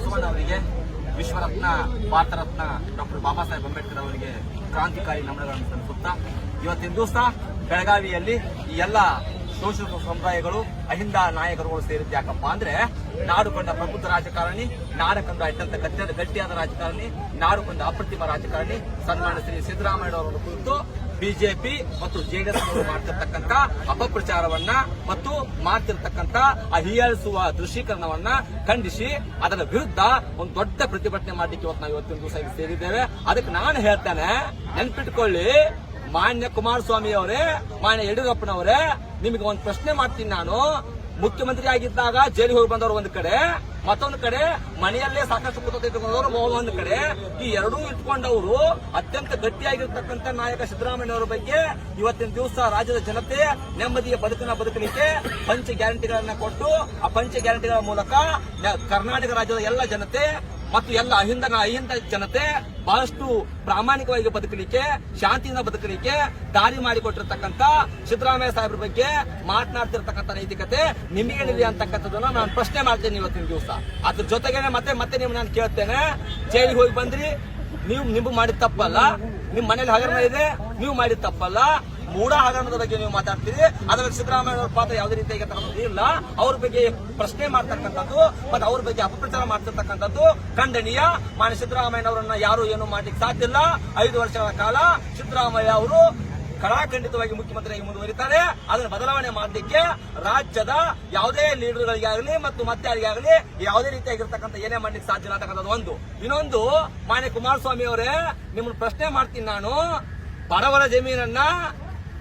ಬಸವಣ್ಣವರಿಗೆ, ವಿಶ್ವರತ್ನ Bharat Ratna doctor Baba Saheb Ambedkar ಅವರಿಗೆ ಕ್ರಾಂತಿಕಾರಿ ನಮನಗಳನ್ನು ಸಲ್ಲಿಸುತ್ತಾ ಇವತ್ತಿನ ದಿವಸ ಬೆಳಗಾವಿಯಲ್ಲಿ ಈ ಎಲ್ಲ ಶೋಷಿತ ಸಮುದಾಯಗಳು, ಅಹಿಂದ ನಾಯಕರುಗಳು ಸೇರಿದ್ದು ಯಾಕಪ್ಪ ಅಂದ್ರೆ ನಾಡು ಕಂಡ ಪ್ರಬುದ್ಧ ರಾಜಕಾರಣಿ, ನಾಡು ಕಂಡ ಅತ್ಯಂತ ಗಟ್ಟಿಯಾದ ರಾಜಕಾರಣಿ, ನಾಡು ಕಂಡ ಅಪ್ರತಿಮ ರಾಜಕಾರಣಿ ಸನ್ಮಾನ್ಯ ಶ್ರೀ ಸಿದ್ದರಾಮಯ್ಯ ಅವರನ್ನು ಕುರಿತು ಬಿಜೆಪಿ ಮತ್ತು ಜೆಡಿಎಸ್ ಮಾಡ್ತಿರ್ತಕ್ಕಂಥ ಅಪಪ್ರಚಾರವನ್ನ ಮತ್ತು ಮಾಡ್ತಿರ್ತಕ್ಕಂಥ ಹೀಯಾಳಿಸುವ ದೃಶ್ಯೀಕರಣವನ್ನ ಖಂಡಿಸಿ ಅದರ ವಿರುದ್ಧ ಒಂದು ದೊಡ್ಡ ಪ್ರತಿಭಟನೆ ಮಾಡಲಿಕ್ಕೆ ಇವತ್ತು ನಾವು ಇವತ್ತಿನ ದಿವಸ ಸೇರಿದ್ದೇವೆ. ಅದಕ್ಕೆ ನಾನು ಹೇಳ್ತೇನೆ, ನೆನ್ಪಿಟ್ಕೊಳ್ಳಿ, ಮಾನ್ಯ ಕುಮಾರಸ್ವಾಮಿ ಅವರೇ, ಮಾನ್ಯ ಯಡಿಯೂರಪ್ಪನವರೇ, ನಿಮಗೆ ಒಂದು ಪ್ರಶ್ನೆ ಮಾಡ್ತೀನಿ ನಾನು. ಮುಖ್ಯಮಂತ್ರಿ ಆಗಿದ್ದಾಗ ಜೈಲಿಗೆ ಹೋಗಿ ಬಂದವರು ಒಂದು ಕಡೆ, ಮತ್ತೊಂದು ಕಡೆ ಮನೆಯಲ್ಲೇ ಸಾಕಷ್ಟು ಕುತೂಹಲ ಇಟ್ಟುಕೊಂಡವರು ಒಂದು ಕಡೆ, ಈ ಎರಡೂ ಇಟ್ಕೊಂಡವರು ಅತ್ಯಂತ ಗಟ್ಟಿಯಾಗಿರ್ತಕ್ಕಂಥ ನಾಯಕ ಸಿದ್ದರಾಮಯ್ಯ ಬಗ್ಗೆ ಇವತ್ತಿನ ದಿವಸ ರಾಜ್ಯದ ಜನತೆ ನೆಮ್ಮದಿಯ ಬದುಕಲಿಕ್ಕೆ ಪಂಚ ಗ್ಯಾರಂಟಿಗಳನ್ನ ಕೊಟ್ಟು ಆ ಪಂಚ ಗ್ಯಾರಂಟಿಗಳ ಮೂಲಕ ಕರ್ನಾಟಕ ರಾಜ್ಯದ ಎಲ್ಲ ಜನತೆ ಮತ್ತು ಎಲ್ಲ ಅಹಿಂದ ಜನತೆ ಬಹಳಷ್ಟು ಪ್ರಾಮಾಣಿಕವಾಗಿ ಬದುಕಲಿಕ್ಕೆ, ಶಾಂತಿಯಿಂದ ಬದುಕಲಿಕ್ಕೆ ದಾರಿ ಮಾಡಿಕೊಟ್ಟಿರ್ತಕ್ಕಂಥ ಸಿದ್ದರಾಮಯ್ಯ ಸಾಹೇಬ್ರ ಬಗ್ಗೆ ಮಾತನಾಡ್ತಿರ್ತಕ್ಕಂಥ ನೈತಿಕತೆ ನಿಮಗೇನಿದೆ ಅಂತಕ್ಕಂಥದ್ದನ್ನ ನಾನು ಪ್ರಶ್ನೆ ಮಾಡ್ತೇನೆ ಇವತ್ತಿನ ದಿವಸ. ಅದ್ರ ಜೊತೆಗೇನೆ ಮತ್ತೆ ನಿಮ್ಗೆ ನಾನು ಕೇಳ್ತೇನೆ, ಜೈಲಿಗೆ ಹೋಗಿ ಬಂದ್ರಿ, ನಿಮ್ಗೆ ಮಾಡಿದ ತಪ್ಪಲ್ಲ, ನಿಮ್ ಮನೇಲಿ ಹಗರಣ ಇದೆ, ನೀವು ಮಾಡಿದ ತಪ್ಪಲ್ಲ. ಮೂಢ ಹಗರಣದ ಬಗ್ಗೆ ನೀವು ಮಾತಾಡ್ತೀರಿ, ಅದರಲ್ಲಿ ಸಿದ್ದರಾಮಯ್ಯ ಅವರ ಪಾತ್ರ ಯಾವುದೇ ರೀತಿಯಾಗಿ ಇಲ್ಲ. ಅವ್ರ ಬಗ್ಗೆ ಪ್ರಶ್ನೆ ಮಾಡ್ತಕ್ಕಂಥದ್ದು ಮತ್ತೆ ಅವ್ರ ಬಗ್ಗೆ ಅಪಪ್ರಚಾರ ಮಾಡ್ತಿರ್ತಕ್ಕಂಥದ್ದು ಖಂಡನೀಯ. ಮಾನ್ಯ ಸಿದ್ದರಾಮಯ್ಯ ಅವರನ್ನ ಯಾರು ಏನು ಮಾಡ್ಲಿಕ್ಕೆ ಸಾಧ್ಯ ಇಲ್ಲ. 5 ವರ್ಷಗಳ ಕಾಲ ಸಿದ್ದರಾಮಯ್ಯ ಅವರು ಕಡಾಖಂಡಿತವಾಗಿ ಮುಖ್ಯಮಂತ್ರಿಯಾಗಿ ಮುಂದುವರಿತಾರೆ. ಅದನ್ನು ಬದಲಾವಣೆ ಮಾಡಲಿಕ್ಕೆ ರಾಜ್ಯದ ಯಾವುದೇ ಲೀಡರ್ಗಳಿಗಾಗಲಿ ಮತ್ತು ಮತ್ತೆ ಯಾರಿಗಾಗಲಿ ಯಾವುದೇ ರೀತಿಯಾಗಿರ್ತಕ್ಕಂಥ ಏನೇ ಮಾಡ್ಲಿಕ್ಕೆ ಸಾಧ್ಯ ಇಲ್ಲ ಅಂತಕ್ಕಂಥದ್ದು ಒಂದು. ಇನ್ನೊಂದು, ಮಾನ್ಯ ಕುಮಾರಸ್ವಾಮಿ ಅವರೇ, ನಿಮ್ಮನ್ನು ಪ್ರಶ್ನೆ ಮಾಡ್ತೀನಿ ನಾನು. ಬಡವರ ಜಮೀನನ್ನ,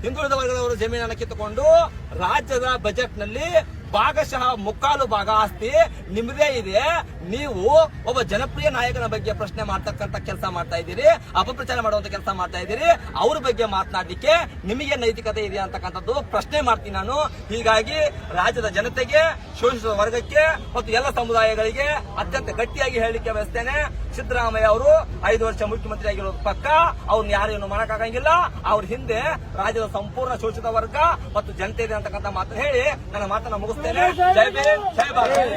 ಹಿಂದುಳಿದ ವರ್ಗದವರ ಜಮೀನನ್ನು ಕಿತ್ತುಕೊಂಡು ರಾಜ್ಯದ ಬಜೆಟ್ ನಲ್ಲಿ ಭಾಗಶಃ ಮುಕ್ಕಾಲು ಭಾಗ ಆಸ್ತಿ ನಿಮ್ಮದೇ ಇದೆ. ನೀವು ಒಬ್ಬ ಜನಪ್ರಿಯ ನಾಯಕನ ಬಗ್ಗೆ ಪ್ರಶ್ನೆ ಮಾಡ್ತಕ್ಕಂಥ ಕೆಲಸ ಮಾಡ್ತಾ ಇದ್ದೀರಿ, ಅಪಪ್ರಚಾರ ಮಾಡುವಂತ ಕೆಲಸ ಮಾಡ್ತಾ ಇದ್ದೀರಿ. ಅವ್ರ ಬಗ್ಗೆ ಮಾತನಾಡಲಿಕ್ಕೆ ನಿಮಗೆ ನೈತಿಕತೆ ಇದೆ ಅಂತಕ್ಕಂಥದ್ದು ಪ್ರಶ್ನೆ ಮಾಡ್ತೀನಿ ನಾನು. ಹೀಗಾಗಿ ರಾಜ್ಯದ ಜನತೆಗೆ, ಶೋಷಿತ ವರ್ಗಕ್ಕೆ ಮತ್ತು ಎಲ್ಲ ಸಮುದಾಯಗಳಿಗೆ ಅತ್ಯಂತ ಗಟ್ಟಿಯಾಗಿ ಹೇಳಲಿಕ್ಕೆ ಬಯಸ್ತೇನೆ, ಸಿದ್ದರಾಮಯ್ಯ ಅವರು 5 ವರ್ಷ ಮುಖ್ಯಮಂತ್ರಿ ಆಗಿರೋದು ಪಕ್ಕ. ಅವ್ರನ್ನ ಯಾರೇನು ಮಾಡಕ್ಕಾಗಂಗಿಲ್ಲ. ಅವ್ರ ಹಿಂದೆ ರಾಜ್ಯದ ಸಂಪೂರ್ಣ ಶೋಷಿತ ವರ್ಗ ಮತ್ತು ಜನತೆ ಇದೆ ಅಂತಕ್ಕಂಥ ಮಾತನ್ನು ಹೇಳಿ ನನ್ನ ಮಾತನ್ನು ಮುಗಿಸ್ತೇನೆ. ಜೈ ಭೀಮ್, ಜೈ ಭಾರತ್.